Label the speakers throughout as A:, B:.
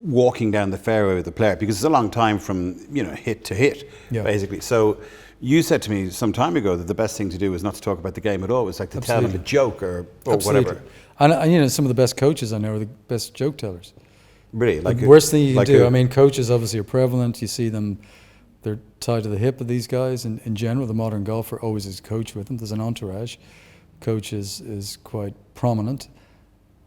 A: walking down the fairway with the player, because it's a long time from, hit to hit, basically. So you said to me some time ago that the best thing to do is not to talk about the game at all. It's like to tell them a joke or whatever.
B: And some of the best coaches I know are the best joke tellers.
A: Really?
B: Like the worst thing you can do. I mean, coaches obviously are prevalent. You see them, they're tied to the hip of these guys. And in general, the modern golfer always has a coach with them. There's an entourage. Coach is quite prominent.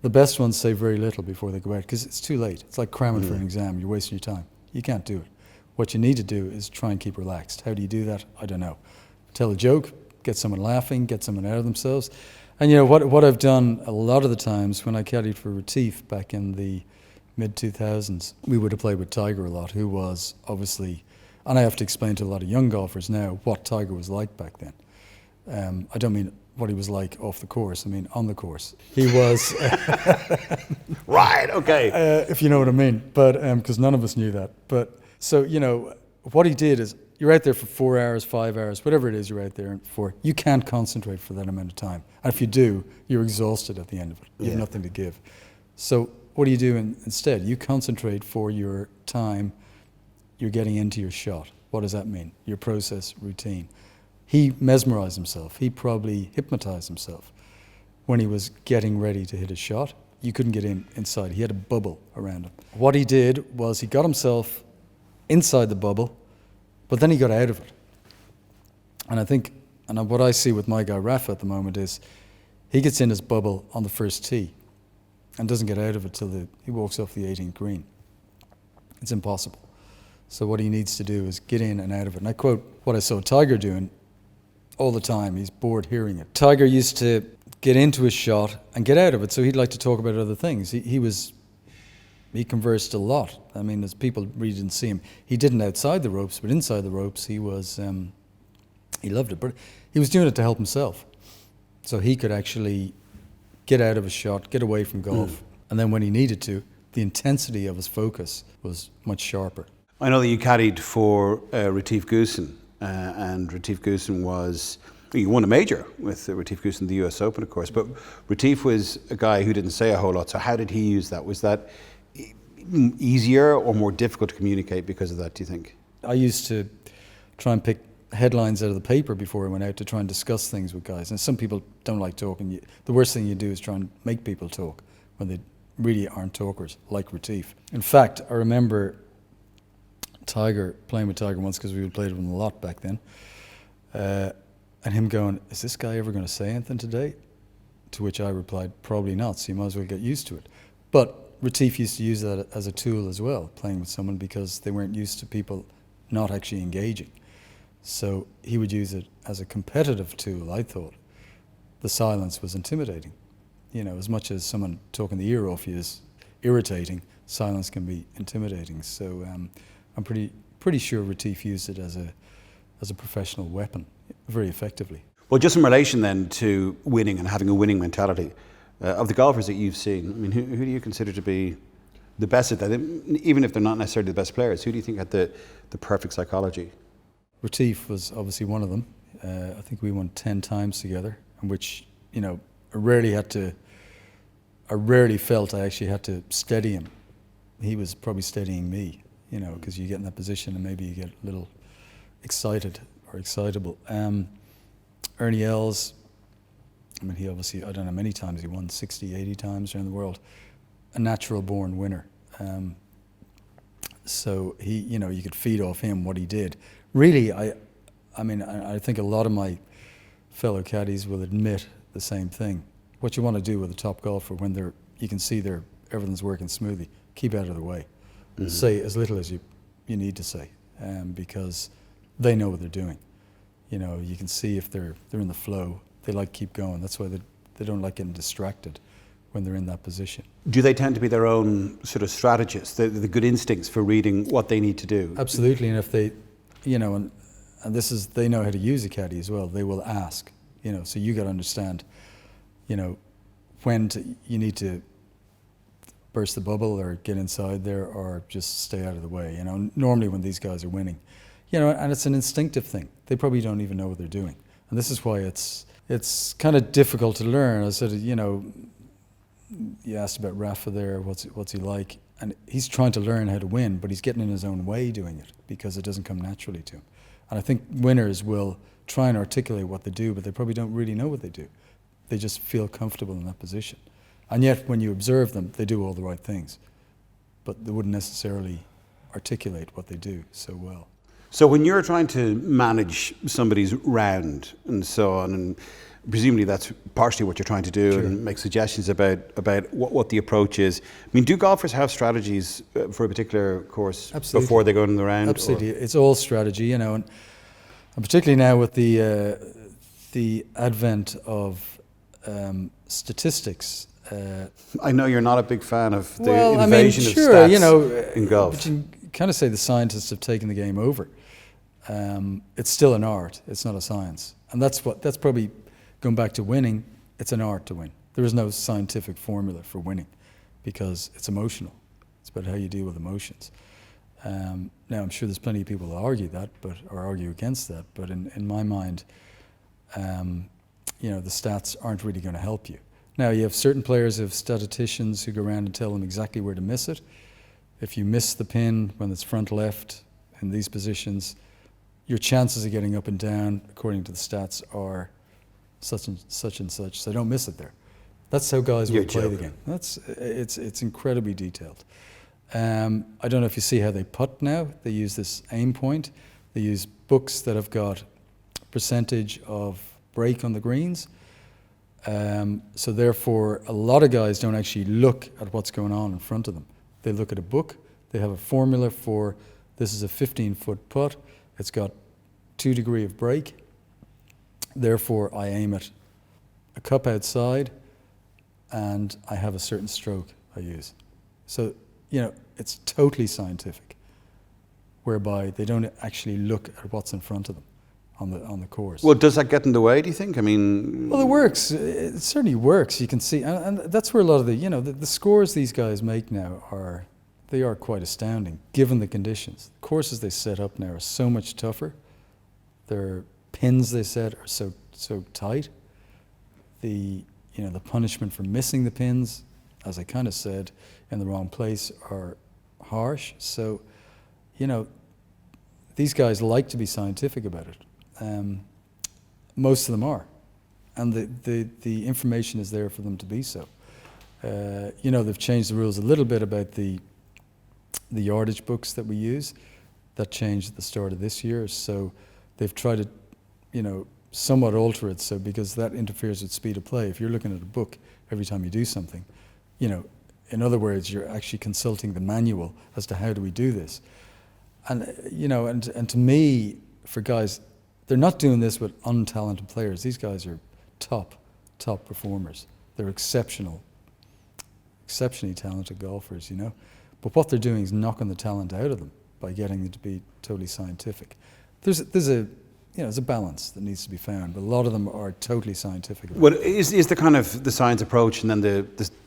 B: The best ones say very little before they go out because it's too late. It's like cramming for an exam. You're wasting your time. You can't do it. What you need to do is try and keep relaxed. How do you do that? I don't know. Tell a joke, get someone laughing, get someone out of themselves. And what I've done a lot of the times when I caddied for Retief back in the mid-2000s, we would have played with Tiger a lot, who was obviously, and I have to explain to a lot of young golfers now what Tiger was like back then. I don't mean what he was like off the course, I mean on the course. He was...
A: Right, okay.
B: If you know what I mean, but because none of us knew that. But so, what he did is, you're out there for 4 hours, 5 hours, whatever it is you're out there for, you can't concentrate for that amount of time. And if you do, you're exhausted at the end of it. You have nothing to give. So what do you do instead? You concentrate for your time you're getting into your shot. What does that mean? Your process, routine. He mesmerized himself. He probably hypnotized himself when he was getting ready to hit a shot. You couldn't get inside. He had a bubble around him. What he did was he got himself inside the bubble, but then he got out of it. And I think, and what I see with my guy Rafa at the moment is, he gets in his bubble on the first tee and doesn't get out of it till he walks off the 18th green. It's impossible. So what he needs to do is get in and out of it. And I quote what I saw Tiger doing all the time. He's bored hearing it. Tiger used to get into his shot and get out of it, so he'd like to talk about other things. He conversed a lot. I mean, as people really didn't see him. He didn't outside the ropes, but inside the ropes, he was, he loved it. But he was doing it to help himself. So he could actually get out of a shot, get away from golf. And then when he needed to, the intensity of his focus was much sharper.
A: I know that you caddied for Retief Goosen, and Retief Goosen you won a major with Retief Goosen, the US Open, of course, but Retief was a guy who didn't say a whole lot. So how did he use that? Was that easier or more difficult to communicate because of that, do you think?
B: I used to try and pick headlines out of the paper before I went out to try and discuss things with guys. And some people don't like talking. The worst thing you do is try and make people talk when they really aren't talkers, like Retief. In fact, I remember playing with Tiger once, because we would play with him a lot back then, and him going, "Is this guy ever going to say anything today?" To which I replied, "Probably not, so you might as well get used to it." But Retief used to use that as a tool as well, playing with someone, because they weren't used to people not actually engaging. So he would use it as a competitive tool, I thought. The silence was intimidating. As much as someone talking the ear off you is irritating, silence can be intimidating. So I'm pretty sure Retief used it as a professional weapon very effectively.
A: Well, just in relation then to winning and having a winning mentality, of the golfers that you've seen, I mean, who do you consider to be the best at that? Even if they're not necessarily the best players, who do you think had the perfect psychology?
B: Retief was obviously one of them. I think we won 10 times together, in which, I rarely felt I actually had to steady him. He was probably steadying me, because you get in that position and maybe you get a little excited or excitable. Ernie Els, I mean, he obviously, I don't know how many times he won, 60, 80 times around the world. A natural born winner. So he, you could feed off him what he did. Really, I think a lot of my fellow caddies will admit the same thing. What you want to do with a top golfer when you can see everything's working smoothly, keep out of the way. Mm-hmm. Say as little as you need to say, because they know what they're doing. You can see if they're in the flow, they like keep going. That's why they don't like getting distracted when they're in that position. Do
A: they tend to be their own sort of strategists, the good instincts for reading what they need to do?
B: Absolutely, and if they, and this is, they know how to use a caddy as well. They will ask, so you got to understand, when you need to burst the bubble or get inside there or just stay out of the way. Normally when these guys are winning, and it's an instinctive thing. They probably don't even know what they're doing, and this is why it's kind of difficult to learn. I said, you asked about Rafa there, what's he like? and he's trying to learn how to win, but he's getting in his own way doing it because it doesn't come naturally to him. And I think winners will try and articulate what they do, but they probably don't really know what they do. They just feel comfortable in that position. And yet, when you observe them, they do all the right things, but they wouldn't necessarily articulate what they do so well.
A: So when you're trying to manage somebody's round and so on, and presumably that's partially what you're trying to do, and make suggestions about what the approach is. I mean, do golfers have strategies for a particular course before they go in the round?
B: Absolutely. It's all strategy, and particularly now with the advent of statistics.
A: I know you're not a big fan of the invasion of stats in golf.
B: But you kind of say the scientists have taken the game over. It's still an art. It's not a science, and that's probably going back to winning. It's an art to win. There is no scientific formula for winning because it's emotional. It's about how you deal with emotions. Now, I'm sure there's plenty of people that argue that, or argue against that. But in my mind, the stats aren't really going to help you. Now, you have certain players who have statisticians who go around and tell them exactly where to miss it. If you miss the pin when it's front left in these positions, your chances of getting up and down, according to the stats, are such and such. So don't miss it there. That's how guys will play the game. It's incredibly detailed. I don't know if you see how they putt now. They use this aim point. They use books that have got percentage of break on the greens. So therefore, a lot of guys don't actually look at what's going on in front of them. They look at a book. They have a formula for this is a 15-foot putt. It's got 2 degrees of break. Therefore, I aim at a cup outside, and I have a certain stroke I use. So, it's totally scientific, whereby they don't actually look at what's in front of them on the course.
A: Well, does that get in the way, do you think? I mean...
B: Well, it works. It certainly works. You can see, and that's where a lot of the scores these guys make now are quite astounding, given the conditions. The courses they set up now are so much tougher. Their pins they set are so tight. The punishment for missing the pins, as I kind of said, in the wrong place are harsh. So, these guys like to be scientific about it. Most of them are, and the information is there for them to be so. They've changed the rules a little bit about the yardage books that we use. That changed at the start of this year, so they've tried to, somewhat alter it. So because that interferes with speed of play. If you're looking at a book every time you do something, in other words, you're actually consulting the manual as to how do we do this. And and to me, for guys, they're not doing this with untalented players. These guys are top performers. They're exceptionally talented golfers, But what they're doing is knocking the talent out of them by getting them to be totally scientific. There's a balance that needs to be found, but a lot of them are totally scientific.
A: Well, is the kind of the science approach and then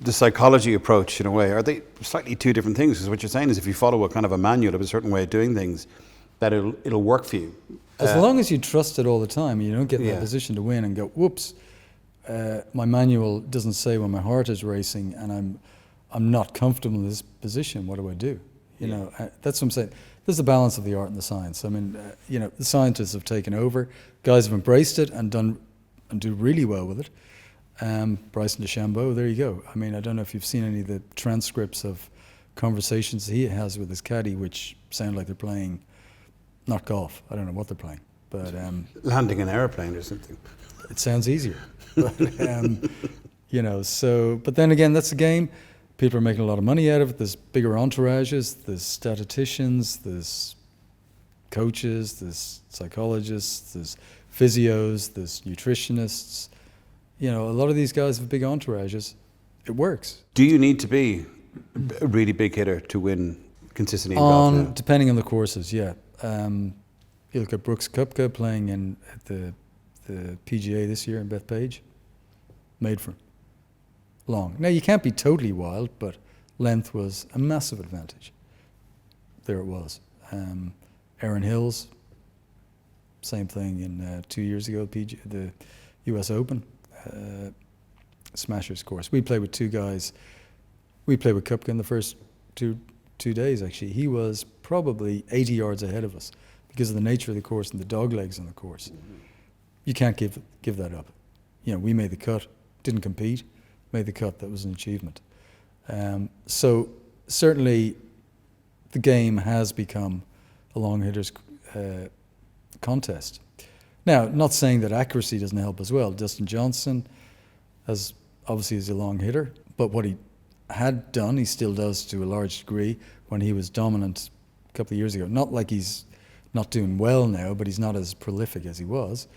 A: the psychology approach in a way, are they slightly two different things? Because what you're saying is if you follow a kind of a manual of a certain way of doing things, that it'll work for you.
B: As long as you trust it all the time, you don't get in that position to win and go, whoops, my manual doesn't say when my heart is racing and I'm not comfortable in this position, what do I do? That's what I'm saying. There's a balance of the art and the science. I mean, the scientists have taken over. Guys have embraced it and do really well with it. Bryson DeChambeau, there you go. I mean, I don't know if you've seen any of the transcripts of conversations he has with his caddy, which sound like they're playing, not golf. I don't know what they're playing, but
A: landing an airplane or something.
B: It sounds easier, but, But then again, that's the game. People are making a lot of money out of it. There's bigger entourages, there's statisticians, there's coaches, there's psychologists, there's physios, there's nutritionists. A lot of these guys have big entourages. It works.
A: Do you need to be a really big hitter to win consistently in golf now?
B: Depending on the courses, yeah. You look at Brooks Koepka playing at the PGA this year in Bethpage. Made for him. Long. Now, you can't be totally wild, but length was a massive advantage. There it was. Aaron Hills, same thing in 2 years ago, the US Open, Smashers course. We played with two guys. We played with Koepka in the first two days actually, he was probably 80 yards ahead of us because of the nature of the course and the dog legs on the course. Mm-hmm. You can't give that up. We made the cut, didn't compete, made the cut. That was an achievement. So certainly the game has become a long hitters contest. Now, not saying that accuracy doesn't help as well. Dustin Johnson obviously is a long hitter, but what he had done, he still does to a large degree when he was dominant a couple of years ago. Not like he's not doing well now, but he's not as prolific as he was.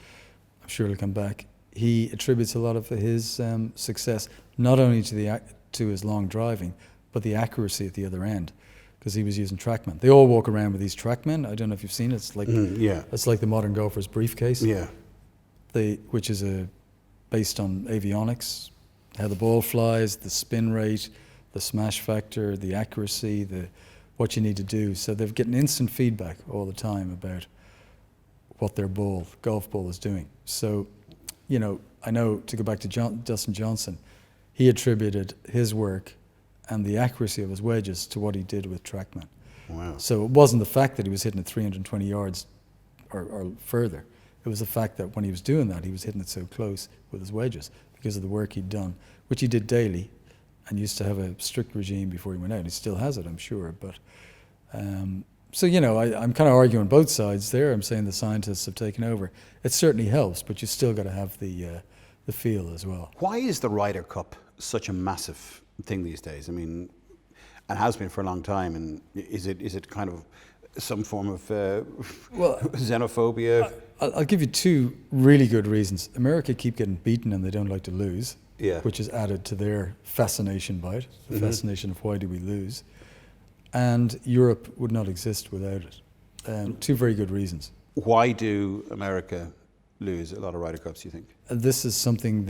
B: I'm sure he'll come back. He attributes a lot of his success not only to his long driving, but the accuracy at the other end, because he was using TrackMan. They all walk around with these TrackMan. I don't know if you've seen it. It's like it's like the modern golfer's briefcase.
A: Yeah,
B: which is based on avionics, how the ball flies, the spin rate, the smash factor, the accuracy, what you need to do. So they're getting instant feedback all the time about what their golf ball is doing. So, I know, to go back to Dustin Johnson, he attributed his work and the accuracy of his wedges to what he did with TrackMan.
A: Wow.
B: So it wasn't the fact that he was hitting it 320 yards or further. It was the fact that when he was doing that, he was hitting it so close with his wedges because of the work he'd done, which he did daily and used to have a strict regime before he went out. He still has it, I'm sure. But so, I'm kind of arguing both sides there. I'm saying the scientists have taken over. It certainly helps, but you still got to have the feel as well.
A: Why is the Ryder Cup such a massive thing these days? I mean, and has been for a long time. And is it kind of some form of xenophobia?
B: I'll give you two really good reasons. America keep getting beaten and they don't like to lose, which is added to their fascination by it, the fascination of why do we lose. And Europe would not exist without it. Two very good reasons.
A: Why do America lose a lot of Ryder Cups, you think?
B: This is something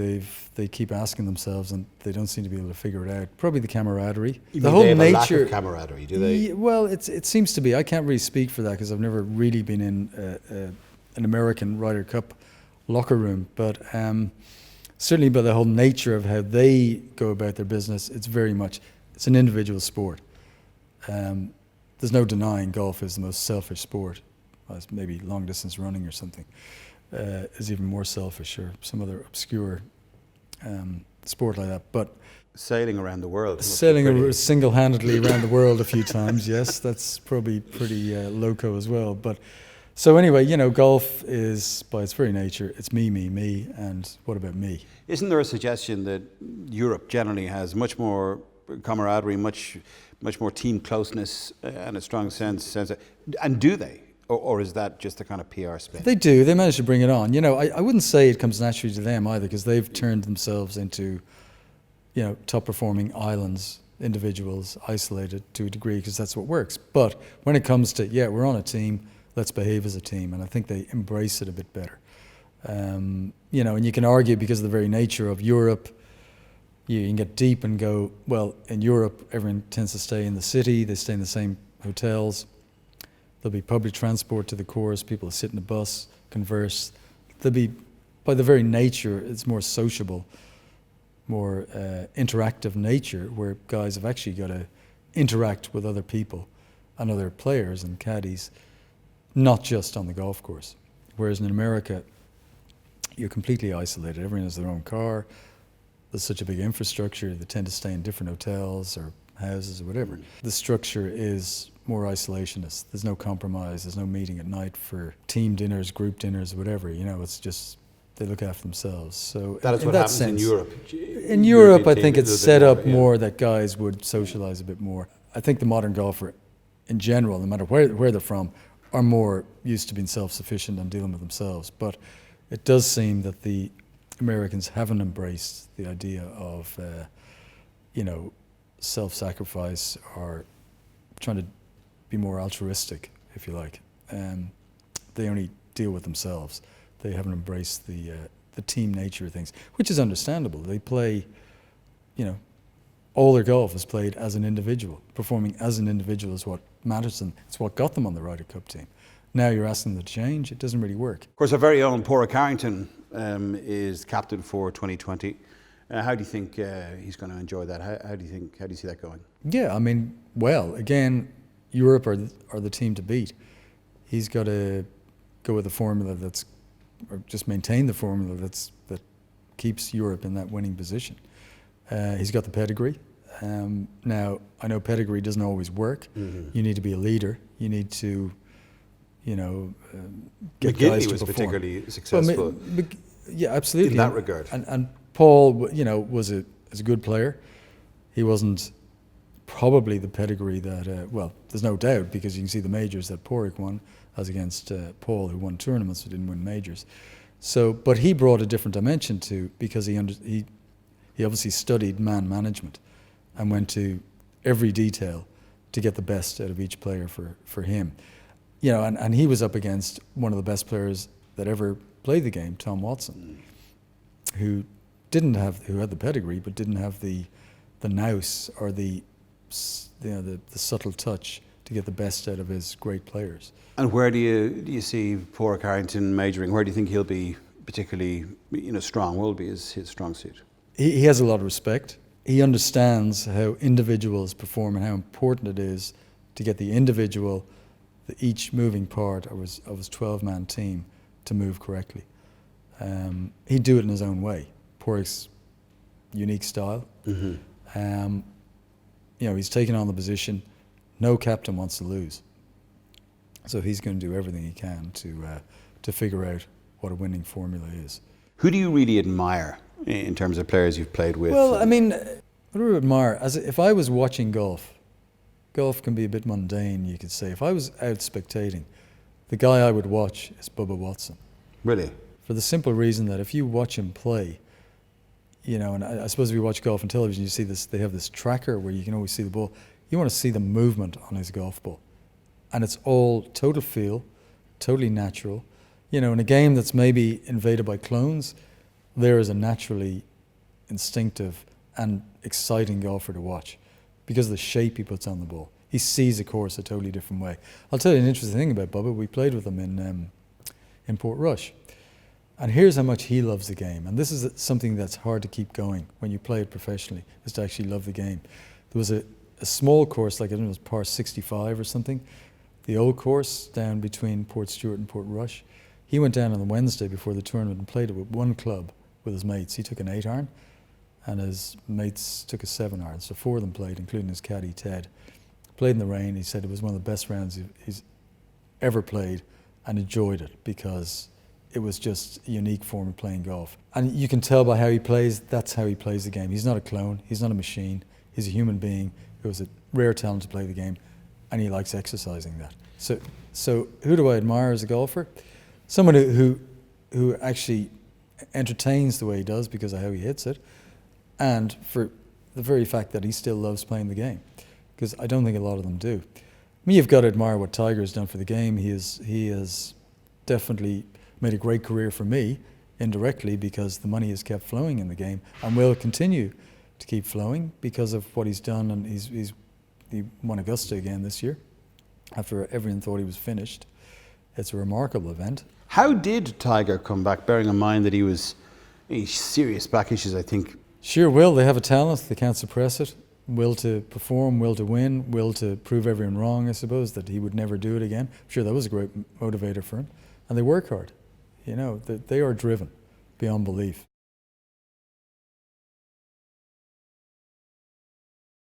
B: they keep asking themselves and they don't seem to be able to figure it out. Probably the camaraderie.
A: The whole nature. A lack of camaraderie, do they?
B: Well, it seems to be. I can't really speak for that because I've never really been in an American Ryder Cup locker room. But certainly by the whole nature of how they go about their business, it's an individual sport. There's no denying golf is the most selfish sport. Maybe long distance running or something is even more selfish, or some other obscure sport like that. But
A: sailing around the world.
B: Sailing single-handedly around the world a few times, yes, that's probably pretty loco as well. But so anyway, golf is, by its very nature, it's me, and what about me?
A: Isn't there a suggestion that Europe generally has much more camaraderie, much more team closeness, and a strong sense of, and do they? Or is that just a kind of PR spin?
B: They do. They manage to bring it on. I wouldn't say it comes naturally to them either, because they've turned themselves into, top performing islands, individuals, isolated to a degree, because that's what works. But when it comes to, we're on a team, let's behave as a team, and I think they embrace it a bit better. And you can argue because of the very nature of Europe, you can get deep and go, well, in Europe, everyone tends to stay in the city, they stay in the same hotels. There'll be public transport to the course, people sit in the bus, converse. By the very nature, it's more sociable, more interactive nature, where guys have actually got to interact with other people and other players and caddies, not just on the golf course. Whereas in America, you're completely isolated. Everyone has their own car. There's such a big infrastructure. They tend to stay in different hotels or houses or whatever. The structure is more isolationist. There's no compromise. There's no meeting at night for team dinners, group dinners, whatever. It's just they look after themselves. So
A: that is what happens in Europe.
B: In Europe, I think it's set up more that guys would socialize a bit more. I think the modern golfer, in general, no matter where they're from, are more used to being self-sufficient and dealing with themselves. But it does seem that the Americans haven't embraced the idea of, self-sacrifice or trying to be more altruistic, if you like. They only deal with themselves. They haven't embraced the team nature of things, which is understandable. They play, all their golf is played as an individual. Performing as an individual is what matters to them. It's what got them on the Ryder Cup team. Now you're asking them to change, it doesn't really work.
A: Of course, our very own Paura Carrington is captain for 2020. How do you think he's going to enjoy that? How do you see that going?
B: Yeah, I mean, well, again, Europe are the team to beat. He's got to go with a formula or just maintain the formula that keeps Europe in that winning position. He's got the pedigree. Now, I know pedigree doesn't always work. Mm-hmm. You need to be a leader. You need to, get guys to
A: was
B: perform.
A: Particularly successful.
B: Well, yeah, absolutely.
A: In that regard.
B: And Paul, was a good player. He wasn't probably the pedigree that, there's no doubt, because you can see the majors that Pádraig won as against Paul, who won tournaments but didn't win majors. So, but he brought a different dimension because he obviously studied man management and went to every detail to get the best out of each player for him. And he was up against one of the best players that ever played the game, Tom Watson, who had the pedigree but didn't have the nous or the subtle touch to get the best out of his great players.
A: And where do you see Pádraig Harrington majoring? Where do you think he'll be particularly strong? Will be his strong suit?
B: He has a lot of respect. He understands how individuals perform and how important it is to get the individual, each moving part of his 12-man team to move correctly. He'd do it in his own way. Pádraig's unique style. Mm-hmm. He's taken on the position. No captain wants to lose. So he's going to do everything he can to figure out what a winning formula is.
A: Who do you really admire in terms of players you've played with?
B: Well, I mean, what do I admire? If I was watching golf can be a bit mundane, you could say. If I was out spectating, the guy I would watch is Bubba Watson.
A: Really?
B: For the simple reason that if you watch him play, and I suppose if you watch golf on television, you see this, they have this tracker where you can always see the ball. You want to see the movement on his golf ball. And it's all total feel, totally natural. In a game that's maybe invaded by clones, there is a naturally instinctive and exciting golfer to watch because of the shape he puts on the ball. He sees a course a totally different way. I'll tell you an interesting thing about Bubba. We played with him in Portrush. And here's how much he loves the game. And this is something that's hard to keep going when you play it professionally, is to actually love the game. There was a small course, like I don't know, it was par 65 or something, the old course down between Port Stewart and Portrush. He went down on the Wednesday before the tournament and played it with one club with his mates. He took an 8-iron and his mates took a 7-iron. So 4 of them played, including his caddy, Ted. Played in the rain. He said it was one of the best rounds he's ever played and enjoyed it because it was just a unique form of playing golf. And you can tell by how he plays, that's how he plays the game. He's not a clone. He's not a machine. He's a human being who has a rare talent to play the game, and he likes exercising that. So who do I admire as a golfer? Someone who actually entertains the way he does because of how he hits it, and for the very fact that he still loves playing the game, because I don't think a lot of them do. I mean, you've got to admire what Tiger's done for the game. He has definitely made a great career for me, indirectly, because the money has kept flowing in the game and will continue to keep flowing because of what he's done. And he won Augusta again this year after everyone thought he was finished. It's a remarkable event.
A: How did Tiger come back, bearing in mind that he was serious back issues, I think?
B: Sheer will. They have a talent. They can't suppress it. Will to perform, will to win, will to prove everyone wrong, I suppose, that he would never do it again. I'm sure that was a great motivator for him. And they work hard. They are driven beyond belief.